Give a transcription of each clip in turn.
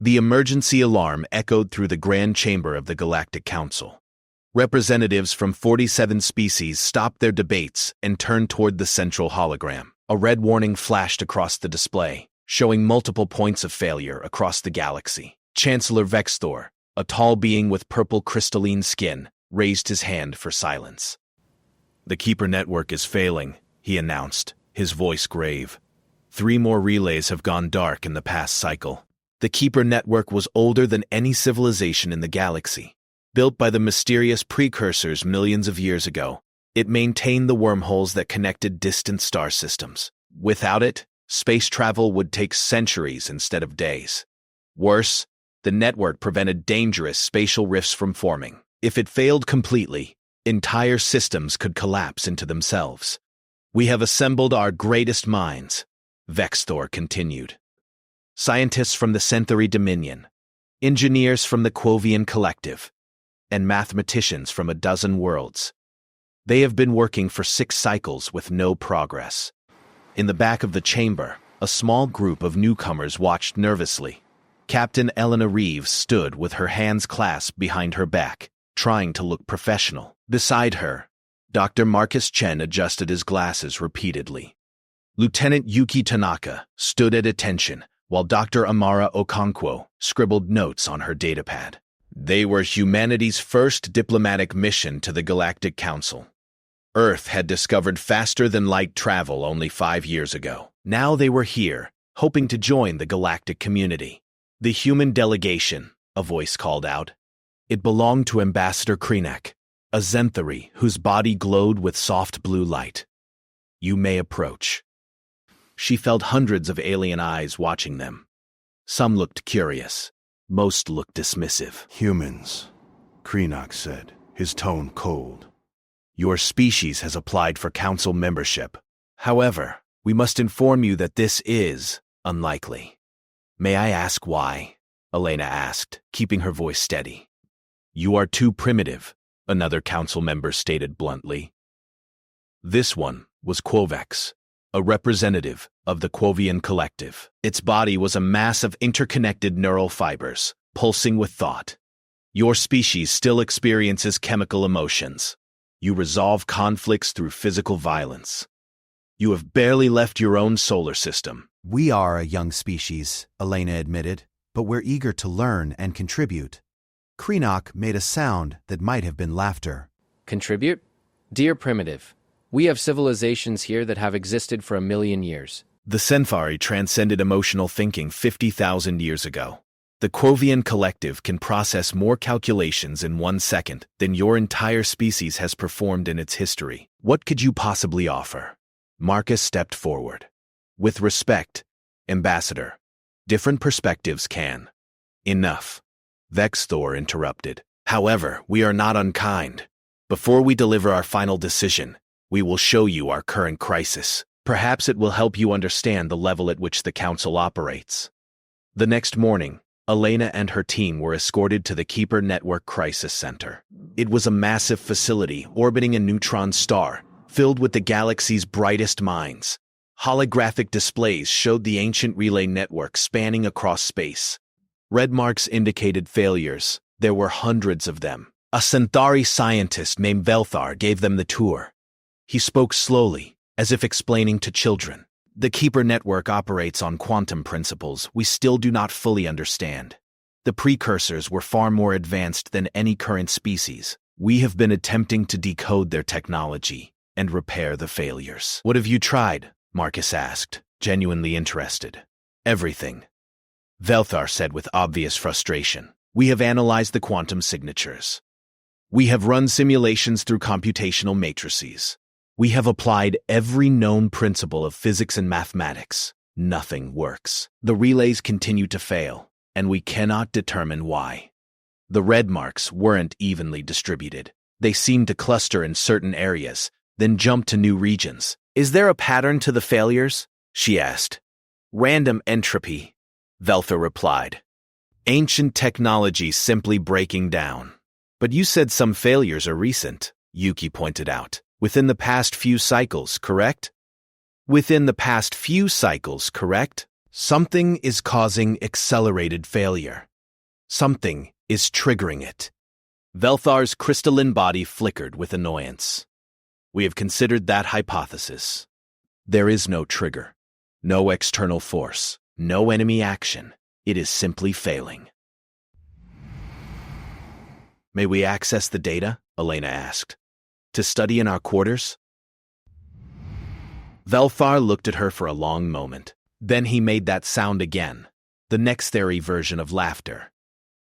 The emergency alarm echoed through the grand chamber of the Galactic Council. Representatives from 47 species stopped their debates and turned toward the central hologram. A red warning flashed across the display, showing multiple points of failure across the galaxy. Chancellor Vexthor, a tall being with purple crystalline skin, raised his hand for silence. "The Keeper network is failing," he announced, his voice grave. 3 more relays have gone dark in the past cycle. The Keeper network was older than any civilization in the galaxy. Built by the mysterious precursors millions of years ago, it maintained the wormholes that connected distant star systems. Without it, space travel would take centuries instead of days. Worse, the network prevented dangerous spatial rifts from forming. If it failed completely, entire systems could collapse into themselves. "We have assembled our greatest minds," Vexthor continued. "Scientists from the Centauri Dominion, engineers from the Quovian Collective, and mathematicians from a dozen worlds. They have been working for 6 cycles with no progress." In the back of the chamber, a small group of newcomers watched nervously. Captain Elena Reeves stood with her hands clasped behind her back, trying to look professional. Beside her, Dr. Marcus Chen adjusted his glasses repeatedly. Lieutenant Yuki Tanaka stood at attention, while Dr. Amara Okonkwo scribbled notes on her datapad. They were humanity's first diplomatic mission to the Galactic Council. Earth had discovered faster-than-light travel only 5 years ago. Now they were here, hoping to join the galactic community. "The human delegation," a voice called out. It belonged to Ambassador Krenak, a Zenthari whose body glowed with soft blue light. "You may approach." She felt hundreds of alien eyes watching them. Some looked curious. Most looked dismissive. "Humans," Krenak said, his tone cold. "Your species has applied for council membership. However, we must inform you that this is unlikely." "May I ask why?" Elena asked, keeping her voice steady. "You are too primitive," another council member stated bluntly. This one was Quovex, a representative of the Quovian Collective. Its body was a mass of interconnected neural fibers, pulsing with thought. "Your species still experiences chemical emotions. You resolve conflicts through physical violence. You have barely left your own solar system." "We are a young species," Elena admitted, "but we're eager to learn and contribute." Krenak made a sound that might have been laughter. "Contribute? Dear Primitive, we have civilizations here that have existed for 1,000,000 years. The Zenthari transcended emotional thinking 50,000 years ago. The Quovian Collective can process more calculations in 1 second than your entire species has performed in its history. What could you possibly offer?" Marcus stepped forward. "With respect, Ambassador, different perspectives can." "Enough," Vexthor interrupted. "However, we are not unkind. Before we deliver our final decision, we will show you our current crisis. Perhaps it will help you understand the level at which the Council operates." The next morning, Elena and her team were escorted to the Keeper Network Crisis Center. It was a massive facility orbiting a neutron star, filled with the galaxy's brightest minds. Holographic displays showed the ancient relay network spanning across space. Red marks indicated failures. There were hundreds of them. A Centauri scientist named Velthar gave them the tour. He spoke slowly, as if explaining to children. "The Keeper network operates on quantum principles we still do not fully understand. The precursors were far more advanced than any current species. We have been attempting to decode their technology and repair the failures." "What have you tried?" Marcus asked, genuinely interested. "Everything," Velthar said with obvious frustration. "We have analyzed the quantum signatures. We have run simulations through computational matrices. We have applied every known principle of physics and mathematics. Nothing works. The relays continue to fail, and we cannot determine why." The red marks weren't evenly distributed. They seemed to cluster in certain areas, then jump to new regions. "Is there a pattern to the failures?" she asked. "Random entropy," Velthar replied. "Ancient technology simply breaking down." "But you said some failures are recent," Yuki pointed out. "Within the past few cycles, correct?" "Within the past few cycles, correct?" Something is causing accelerated failure. Something is triggering it. Velthar's crystalline body flickered with annoyance. We have considered that hypothesis. There is no trigger, no external force, no enemy action. It is simply failing. May we access the data? Elena asked. To study in our quarters? Velthar looked at her for a long moment. Then he made that sound again, the next theory version of laughter.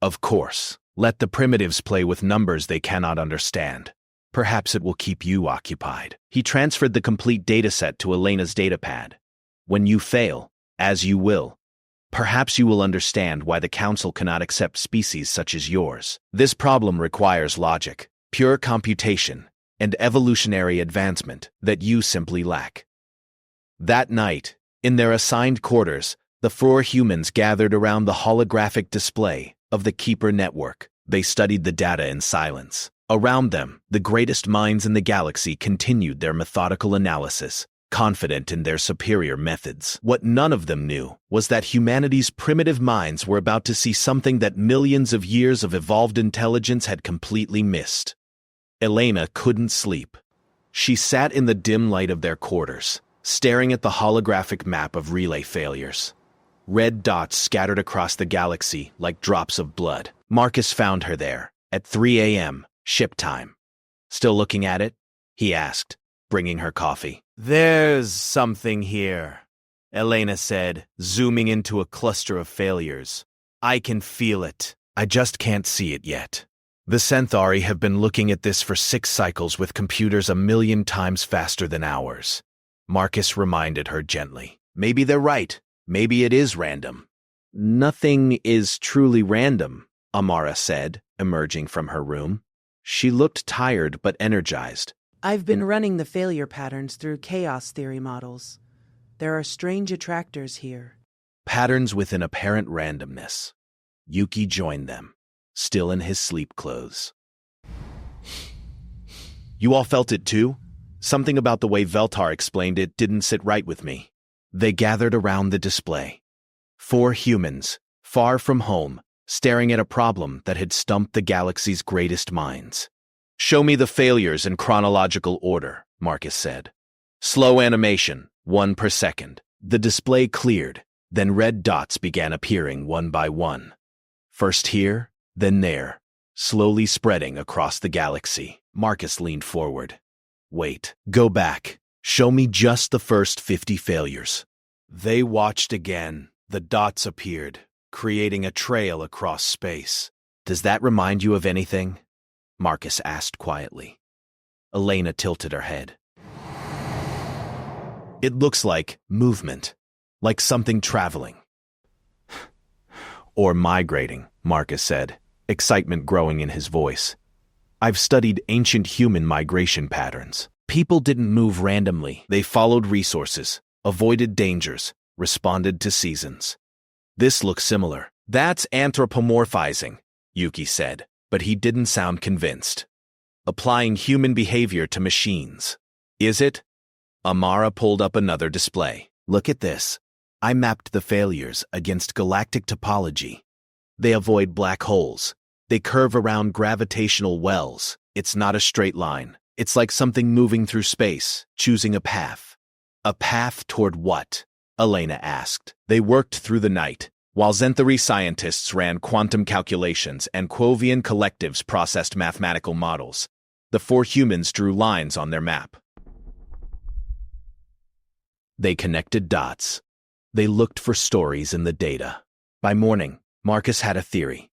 Of course, let the primitives play with numbers they cannot understand. Perhaps it will keep you occupied. He transferred the complete dataset to Elena's datapad. When you fail, as you will, perhaps you will understand why the Council cannot accept species such as yours. This problem requires logic, pure computation, and evolutionary advancement that you simply lack. That night, in their assigned quarters, the 4 humans gathered around the holographic display of the Keeper network. They studied the data in silence. Around them, the greatest minds in the galaxy continued their methodical analysis, confident in their superior methods. What none of them knew was that humanity's primitive minds were about to see something that millions of years of evolved intelligence had completely missed. Elena couldn't sleep. She sat in the dim light of their quarters, staring at the holographic map of relay failures. Red dots scattered across the galaxy like drops of blood. Marcus found her there, at 3 a.m., ship time. Still looking at it? He asked, bringing her coffee. There's something here, Elena said, zooming into a cluster of failures. I can feel it. I just can't see it yet. The Centauri have been looking at this for 6 cycles with computers 1,000,000 times faster than ours. Marcus reminded her gently. Maybe they're right. Maybe it is random. Nothing is truly random, Amara said, emerging from her room. She looked tired but energized. I've been running the failure patterns through chaos theory models. There are strange attractors here. Patterns with an apparent randomness. Yuki joined them, still in his sleep clothes. You all felt it too? Something about the way Veltar explained it didn't sit right with me. They gathered around the display. 4 humans, far from home, staring at a problem that had stumped the galaxy's greatest minds. Show me the failures in chronological order, Marcus said. Slow animation, 1 per second. The display cleared, then red dots began appearing one by one. First here, then there, slowly spreading across the galaxy. Marcus leaned forward. Wait, go back. Show me just the first 50 failures. They watched again. The dots appeared, creating a trail across space. Does that remind you of anything? Marcus asked quietly. Elena tilted her head. It looks like movement, like something traveling. Or migrating, Marcus said, excitement growing in his voice. I've studied ancient human migration patterns. People didn't move randomly. They followed resources, avoided dangers, responded to seasons. This looks similar. That's anthropomorphizing, Yuki said, but he didn't sound convinced. Applying human behavior to machines. Is it? Amara pulled up another display. Look at this. I mapped the failures against galactic topology. They avoid black holes. They curve around gravitational wells. It's not a straight line. It's like something moving through space, choosing a path. A path toward what? Elena asked. They worked through the night, while Zenthari scientists ran quantum calculations and Quovian collectives processed mathematical models. The 4 humans drew lines on their map. They connected dots. They looked for stories in the data. By morning, Marcus had a theory.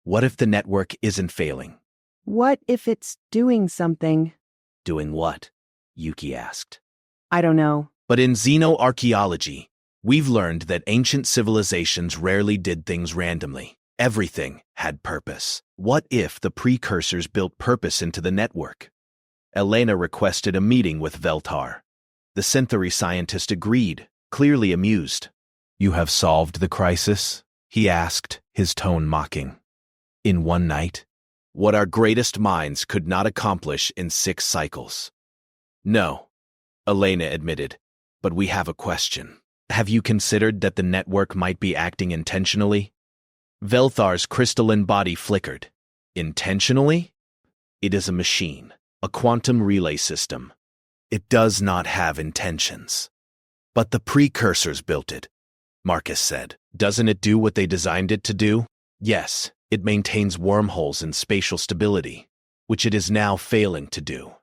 What if the network isn't failing? What if it's doing something? Doing what? Yuki asked. I don't know. But in xenoarchaeology, we've learned that ancient civilizations rarely did things randomly. Everything had purpose. What if the precursors built purpose into the network? Elena requested a meeting with Veltar. The Zenthari scientist agreed, clearly amused. You have solved the crisis? He asked, his tone mocking. In one night? What our greatest minds could not accomplish in 6 cycles. No, Elena admitted, but we have a question. Have you considered that the network might be acting intentionally? Velthar's crystalline body flickered. Intentionally? It is a machine, a quantum relay system. It does not have intentions. But the precursors built it, Marcus said. Doesn't it do what they designed it to do? Yes, it maintains wormholes and spatial stability, which it is now failing to do.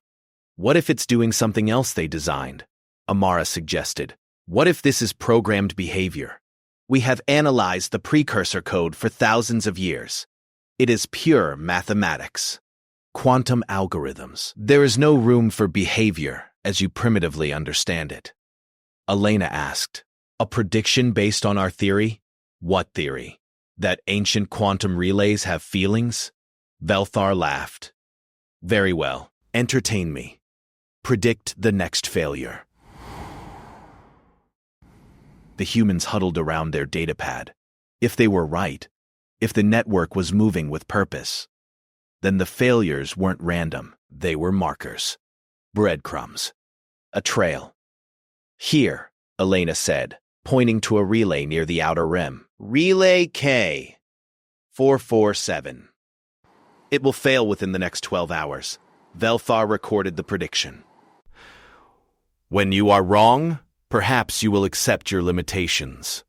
What if it's doing something else they designed? Amara suggested. What if this is programmed behavior? We have analyzed the precursor code for thousands of years. It is pure mathematics. Quantum algorithms. There is no room for behavior as you primitively understand it. Elena asked, a prediction based on our theory? What theory? That ancient quantum relays have feelings? Velthar laughed. Very well. Entertain me. Predict the next failure. The humans huddled around their datapad. If they were right, if the network was moving with purpose, then the failures weren't random, they were markers. Breadcrumbs. A trail. Here, Elena said, pointing to a relay near the outer rim. Relay K. 447. It will fail within the next 12 hours. Velthar recorded the prediction. When you are wrong, perhaps you will accept your limitations.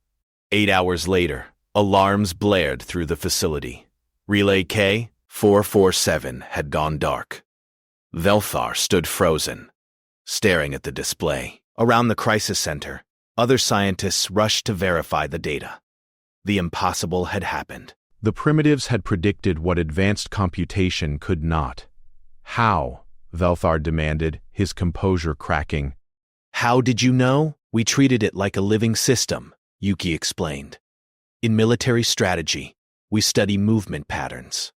8 hours later, alarms blared through the facility. Relay K, 447 had gone dark. Velthar stood frozen, staring at the display. Around the crisis center, other scientists rushed to verify the data. The impossible had happened. The primitives had predicted what advanced computation could not. How? Velthar demanded, his composure cracking. How did you know? We treated it like a living system, Yuki explained. In military strategy, we study movement patterns.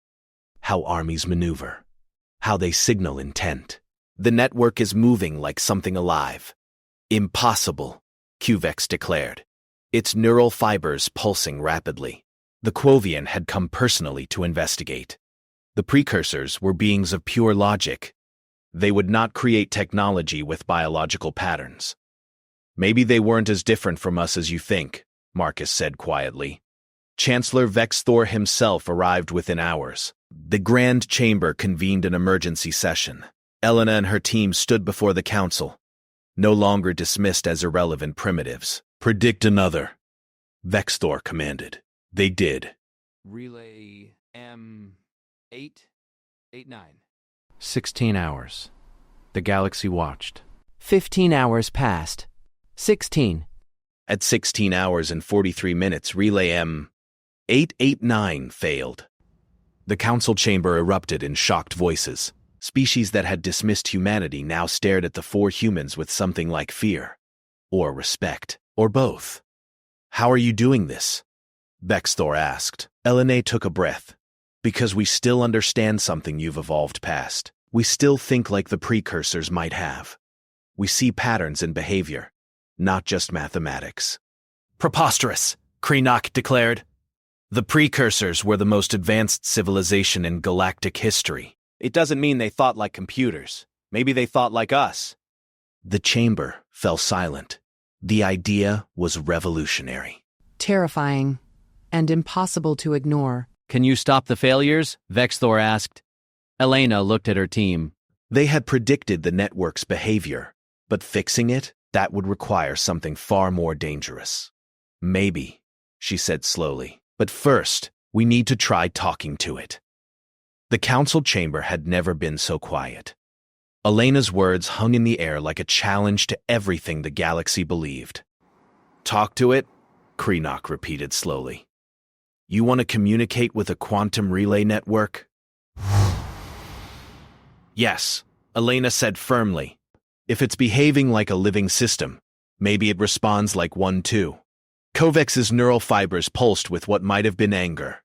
How armies maneuver. How they signal intent. The network is moving like something alive. Impossible, Cuvex declared. Its neural fibers pulsing rapidly. The Quovian had come personally to investigate. The precursors were beings of pure logic. They would not create technology with biological patterns. Maybe they weren't as different from us as you think, Marcus said quietly. Chancellor Vexthor himself arrived within hours. The Grand Chamber convened an emergency session. Elena and her team stood before the council, no longer dismissed as irrelevant primitives. Predict another, Vexthor commanded. They did. Relay M889. 16 hours. The galaxy watched. 15 hours passed. 16. At 16 hours and 43 minutes, Relay M889 failed. The council chamber erupted in shocked voices. Species that had dismissed humanity now stared at the four humans with something like fear, or respect, or both. How are you doing this? Vexthor asked. Elena took a breath. Because we still understand something you've evolved past. We still think like the precursors might have. We see patterns in behavior, not just mathematics. Preposterous, Kreenock declared. The precursors were the most advanced civilization in galactic history. It doesn't mean they thought like computers. Maybe they thought like us. The chamber fell silent. The idea was revolutionary. Terrifying and impossible to ignore. Can you stop the failures? Vexthor asked. Elena looked at her team. They had predicted the network's behavior, but fixing it, that would require something far more dangerous. Maybe, she said slowly, but first, we need to try talking to it. The council chamber had never been so quiet. Elena's words hung in the air like a challenge to everything the galaxy believed. Talk to it? Kreenock repeated slowly. You want to communicate with a quantum relay network? Yes, Elena said firmly. If it's behaving like a living system, maybe it responds like one too. Kovex's neural fibers pulsed with what might have been anger.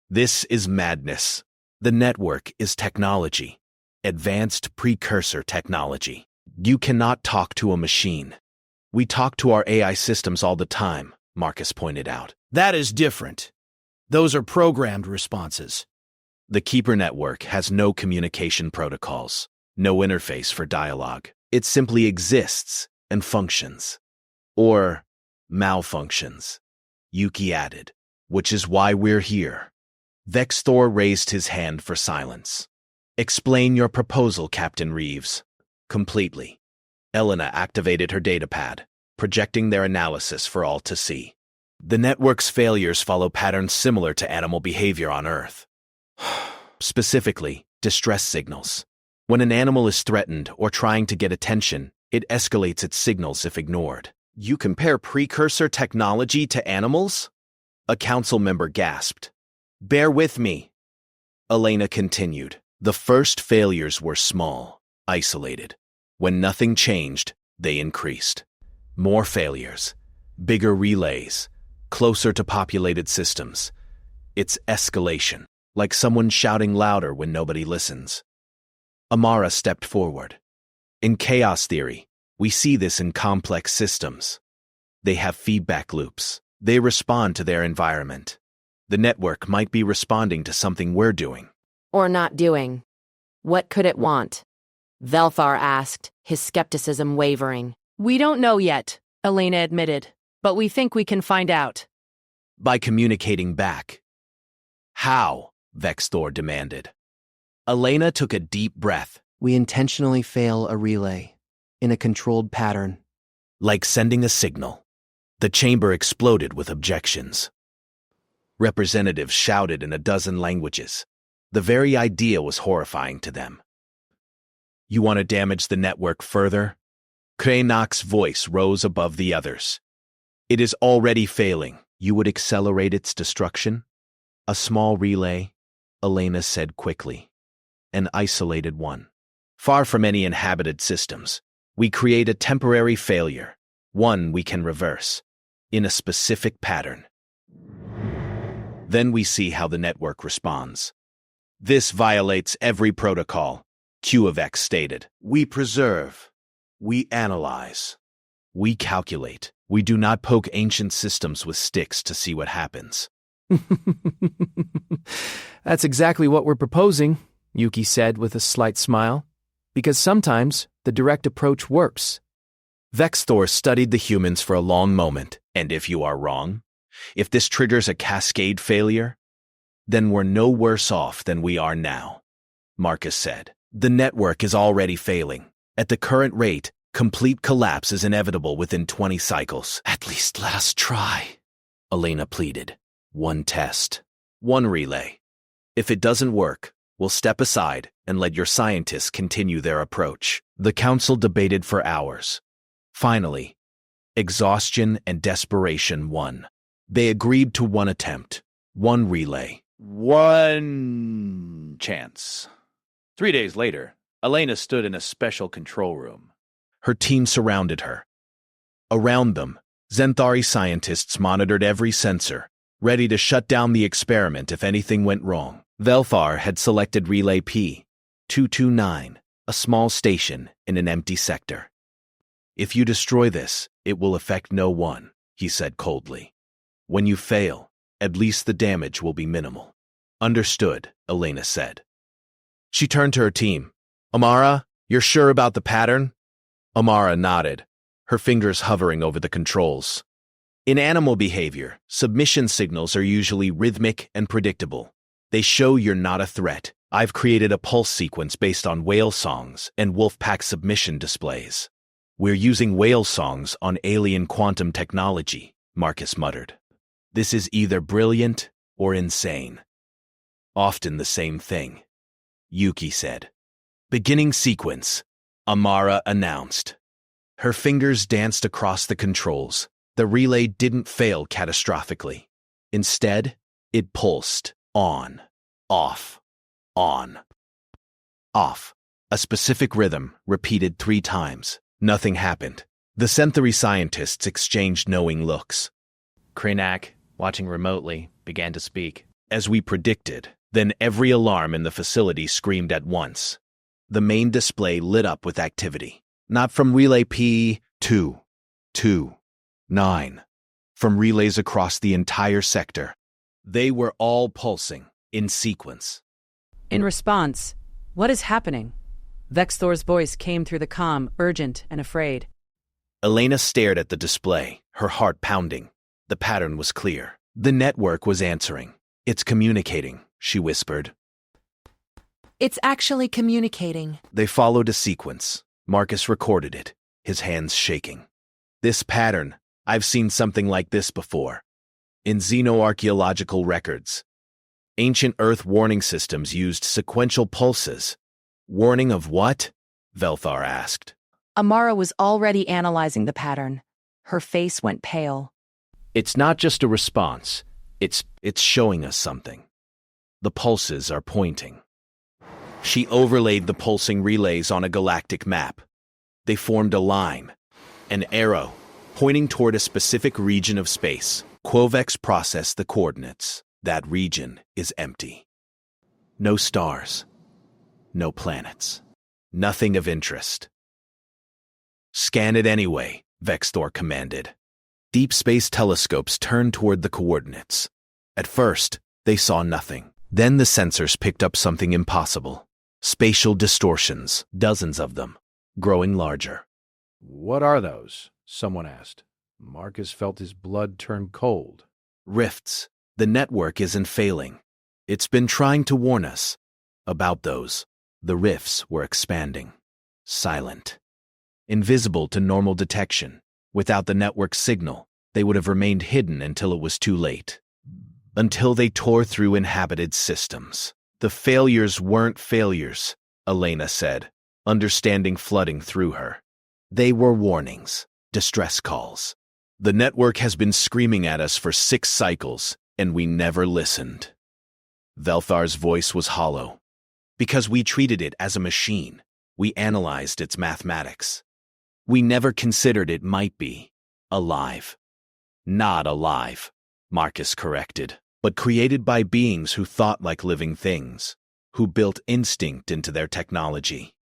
This is madness. The network is technology. Advanced precursor technology. You cannot talk to a machine. We talk to our AI systems all the time, Marcus pointed out. That is different. Those are programmed responses. The Keeper network has no communication protocols, no interface for dialogue. It simply exists and functions. Or Malfunctions. Yuki added. Which is why we're here. Vexthor raised his hand for silence. Explain your proposal, Captain Reeves. Completely. Elena activated her datapad, projecting their analysis for all to see. The network's failures follow patterns similar to animal behavior on Earth. Specifically, distress signals. When an animal is threatened or trying to get attention, it escalates its signals if ignored. You compare precursor technology to animals? A council member gasped. Bear with me. Elena continued. The first failures were small, isolated. When nothing changed, they increased. More failures, bigger relays, closer to populated systems. It's escalation, like someone shouting louder when nobody listens. Amara stepped forward. In chaos theory, we see this in complex systems. They have feedback loops. They respond to their environment. The network might be responding to something we're doing. Or not doing. What could it want? Velthar asked, his skepticism wavering. We don't know yet, Elena admitted, but we think we can find out. By communicating back. How? Vexthor demanded. Elena took a deep breath. We intentionally fail a relay, in a controlled pattern. Like sending a signal. The chamber exploded with objections. Representatives shouted in a dozen languages. The very idea was horrifying to them. You want to damage the network further? Krenak's voice rose above the others. It is already failing. You would accelerate its destruction? A small relay, Elena said quickly. An isolated one. Far from any inhabited systems, we create a temporary failure, one we can reverse, in a specific pattern. Then we see how the network responds. This violates every protocol, QFX stated. We preserve. We analyze. We calculate. We do not poke ancient systems with sticks to see what happens. That's exactly what we're proposing, Yuki said with a slight smile. Because sometimes the direct approach works. Vexthor studied the humans for a long moment, and if you are wrong, if this triggers a cascade failure, then we're no worse off than we are now, Marcus said. The network is already failing. At the current rate, complete collapse is inevitable within 20 cycles. At least let us try, Elena pleaded. One test. One relay. If it doesn't work, we'll step aside and let your scientists continue their approach. The council debated for hours. Finally, exhaustion and desperation won. They agreed to one attempt, one relay. One chance. 3 days later, Elena stood in a special control room. Her team surrounded her. Around them, Zenthari scientists monitored every sensor, ready to shut down the experiment if anything went wrong. Velthar had selected Relay P-229, a small station in an empty sector. If you destroy this, it will affect no one, he said coldly. When you fail, at least the damage will be minimal. Understood, Elena said. She turned to her team. Amara, you're sure about the pattern? Amara nodded, her fingers hovering over the controls. In animal behavior, submission signals are usually rhythmic and predictable. They show you're not a threat. I've created a pulse sequence based on whale songs and wolf pack submission displays. We're using whale songs on alien quantum technology, Marcus muttered. This is either brilliant or insane. Often the same thing, Yuki said. Beginning sequence, Amara announced. Her fingers danced across the controls. The relay didn't fail catastrophically. Instead, it pulsed. On, off, on, off. A specific rhythm, repeated 3 times. Nothing happened. The Zenthari scientists exchanged knowing looks. Krenak, watching remotely, began to speak. As we predicted, then every alarm in the facility screamed at once. The main display lit up with activity. Not from Relay P-229. From relays across the entire sector. They were all pulsing, in sequence. In response, what is happening? Vexthor's voice came through the comm, urgent and afraid. Elena stared at the display, her heart pounding. The pattern was clear. The network was answering. "It's communicating," she whispered. It's actually communicating. They followed a sequence. Marcus recorded it, his hands shaking. "This pattern, I've seen something like this before. In xenoarchaeological records. Ancient Earth warning systems used sequential pulses." "Warning of what?" Velthar asked. Amara was already analyzing the pattern. Her face went pale. "It's not just a response. It's showing us something. The pulses are pointing." She overlaid the pulsing relays on a galactic map. They formed a line, an arrow, pointing toward a specific region of space. Quovex processed the coordinates. That region is empty. No stars. No planets. Nothing of interest. "Scan it anyway," Vexthor commanded. Deep space telescopes turned toward the coordinates. At first, they saw nothing. Then the sensors picked up something impossible. Spatial distortions, dozens of them, growing larger. "What are those?" someone asked. Marcus felt his blood turn cold. "Rifts. The network isn't failing. It's been trying to warn us about those." The rifts were expanding. Silent. Invisible to normal detection. Without the network signal, they would have remained hidden until it was too late. Until they tore through inhabited systems. "The failures weren't failures," Elena said, understanding flooding through her. "They were warnings, distress calls. The network has been screaming at us for 6 cycles, and we never listened." Velthar's voice was hollow. "Because we treated it as a machine. We analyzed its mathematics. We never considered it might be alive." "Not alive," Marcus corrected, "but created by beings who thought like living things, who built instinct into their technology."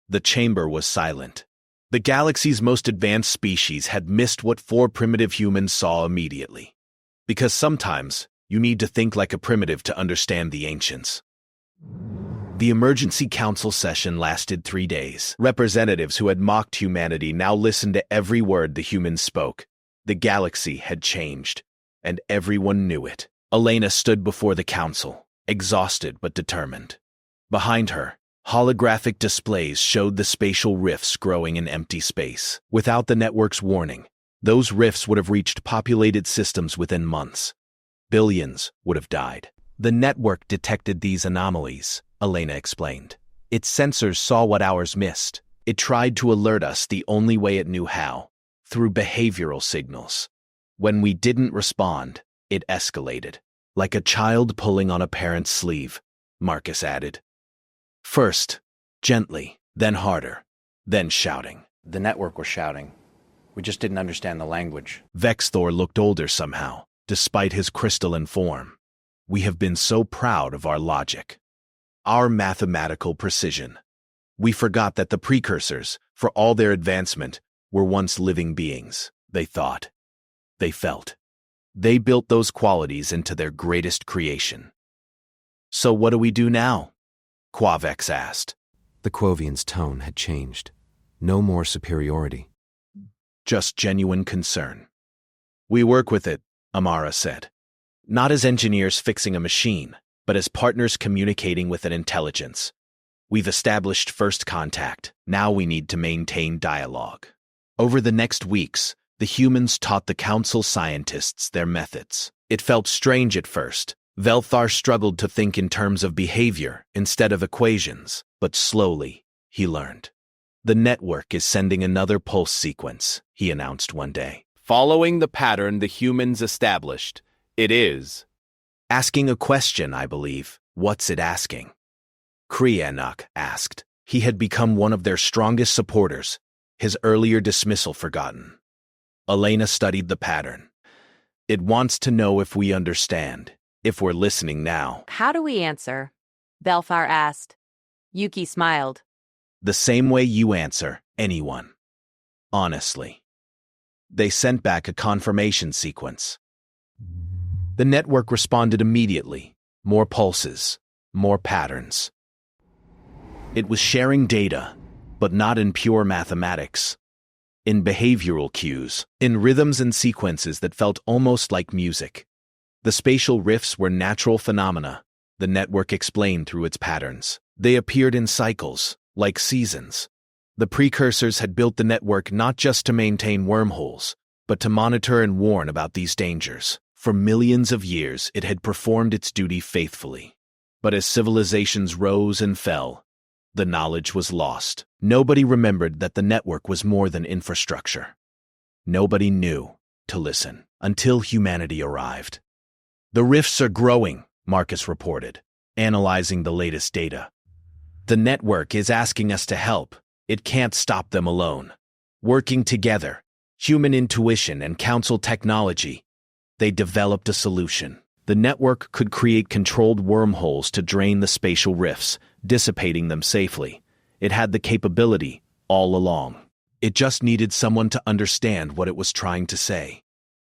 The chamber was silent. The galaxy's most advanced species had missed what 4 primitive humans saw immediately. Because sometimes, you need to think like a primitive to understand the ancients. The emergency council session lasted 3 days. Representatives who had mocked humanity now listened to every word the humans spoke. The galaxy had changed, and everyone knew it. Elena stood before the council, exhausted but determined. Behind her, holographic displays showed the spatial rifts growing in empty space. Without the network's warning, those rifts would have reached populated systems within months. Billions would have died. The network detected these anomalies, Elena explained. Its sensors saw what ours missed. It tried to alert us the only way it knew how, through behavioral signals. When we didn't respond, it escalated, like a child pulling on a parent's sleeve, Marcus added. First, gently, then harder, then shouting. The network was shouting. We just didn't understand the language. Vexthor looked older somehow, despite his crystalline form. We have been so proud of our logic, our mathematical precision. We forgot that the precursors, for all their advancement, were once living beings, they thought. They felt. They built those qualities into their greatest creation. So what do we do now? Quavex asked. The Quovian's tone had changed. No more superiority. Just genuine concern. We work with it, Amara said. Not as engineers fixing a machine, but as partners communicating with an intelligence. We've established first contact. Now we need to maintain dialogue. Over the next weeks, the humans taught the council scientists their methods. It felt strange at first. Velthar struggled to think in terms of behavior instead of equations, but slowly, he learned. The network is sending another pulse sequence, he announced one day. Following the pattern the humans established, it is. Asking a question, I believe. What's it asking? Krianok asked. He had become one of their strongest supporters, his earlier dismissal forgotten. Elena studied the pattern. It wants to know if we understand, if we're listening now. How do we answer? Belfar asked. Yuki smiled. The same way you answer anyone. Honestly. They sent back a confirmation sequence. The network responded immediately. More pulses, more patterns. It was sharing data, but not in pure mathematics. in behavioral cues, in rhythms and sequences that felt almost like music. The spatial rifts were natural phenomena, the network explained through its patterns. They appeared in cycles, like seasons. The precursors had built the network not just to maintain wormholes, but to monitor and warn about these dangers. For millions of years, it had performed its duty faithfully. But as civilizations rose and fell, the knowledge was lost. Nobody remembered that the network was more than infrastructure. Nobody knew to listen until humanity arrived. The rifts are growing, Marcus reported, analyzing the latest data. The network is asking us to help. It can't stop them alone. Working together, human intuition and council technology, they developed a solution. The network could create controlled wormholes to drain the spatial rifts, dissipating them safely. It had the capability all along. It just needed someone to understand what it was trying to say.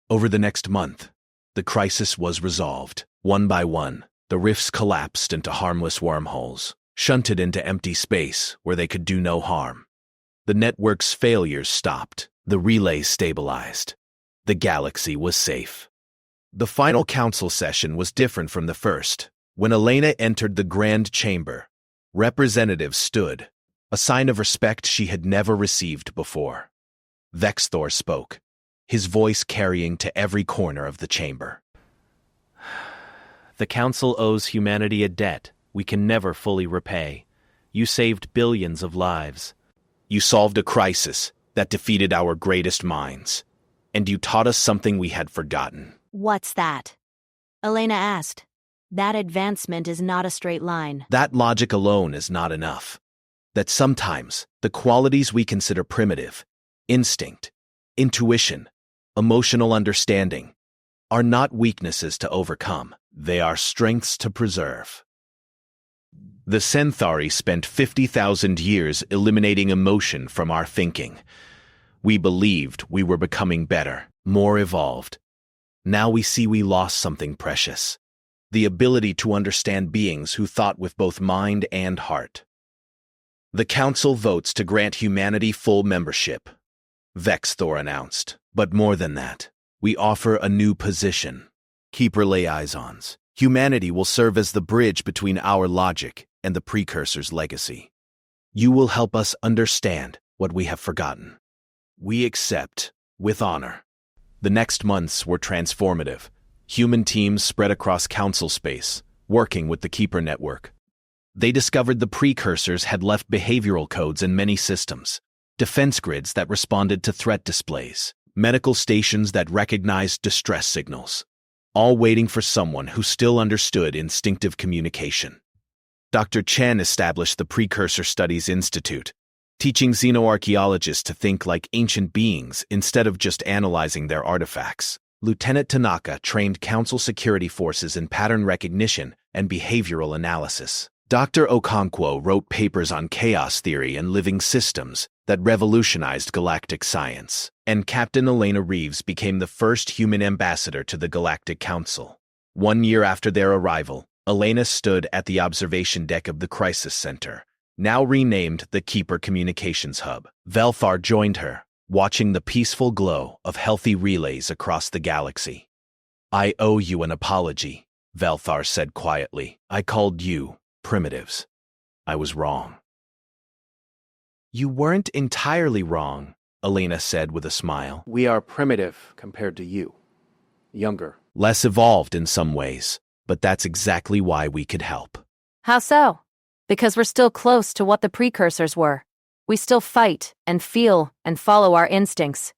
Over the next month, the crisis was resolved. One by one, the rifts collapsed into harmless wormholes, shunted into empty space where they could do no harm. The network's failures stopped. The relays stabilized. The galaxy was safe. The final council session was different from the first. When Elena entered the grand chamber, representatives stood, a sign of respect she had never received before. Vexthor spoke, his voice carrying to every corner of the chamber. The Council owes humanity a debt we can never fully repay. You saved billions of lives. You solved a crisis that defeated our greatest minds, and you taught us something we had forgotten. What's that? Elena asked. That advancement is not a straight line. That logic alone is not enough. That sometimes the qualities we consider primitive, instinct, intuition, emotional understanding, are not weaknesses to overcome. They are strengths to preserve. The Centauri spent 50,000 years eliminating emotion from our thinking. We believed we were becoming better, more evolved. Now we see we lost something precious. The ability to understand beings who thought with both mind and heart. The Council votes to grant humanity full membership, Vexthor announced. But more than that, we offer a new position. Keeper Liaisons. Humanity will serve as the bridge between our logic and the precursor's legacy. You will help us understand what we have forgotten. We accept, with honor. The next months were transformative. Human teams spread across council space, working with the Keeper network. They discovered the precursors had left behavioral codes in many systems, defense grids that responded to threat displays, medical stations that recognized distress signals, all waiting for someone who still understood instinctive communication. Dr. Chen established the Precursor Studies Institute, teaching xenoarchaeologists to think like ancient beings instead of just analyzing their artifacts. Lieutenant Tanaka trained Council security forces in pattern recognition and behavioral analysis. Dr. Okonkwo wrote papers on chaos theory and living systems that revolutionized galactic science. And Captain Elena Reeves became the first human ambassador to the Galactic Council. 1 year after their arrival, Elena stood at the observation deck of the Crisis Center, now renamed the Keeper Communications Hub. Velthar joined her, watching the peaceful glow of healthy relays across the galaxy. I owe you an apology, Velthar said quietly. I called you primitives. I was wrong. You weren't entirely wrong, Elena said with a smile. We are primitive compared to you. Younger. Less evolved in some ways, but that's exactly why we could help. How so? Because we're still close to what the precursors were. We still fight and feel and follow our instincts.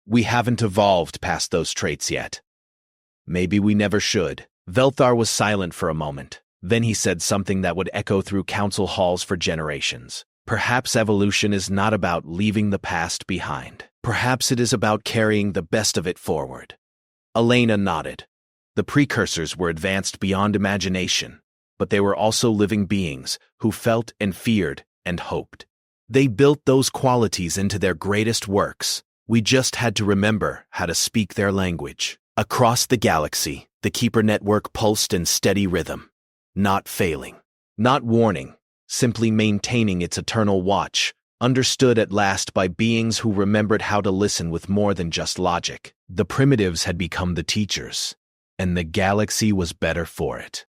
We haven't evolved past those traits yet. Maybe we never should. Velthar was silent for a moment. Then he said something that would echo through council halls for generations. Perhaps evolution is not about leaving the past behind. Perhaps it is about carrying the best of it forward. Elena nodded. The precursors were advanced beyond imagination, but they were also living beings who felt and feared and hoped. They built those qualities into their greatest works. We just had to remember how to speak their language. Across the galaxy, the Keeper network pulsed in steady rhythm, not failing, not warning, simply maintaining its eternal watch understood at last by beings who remembered how to listen with more than just logic. The primitives had become the teachers, and the galaxy was better for it.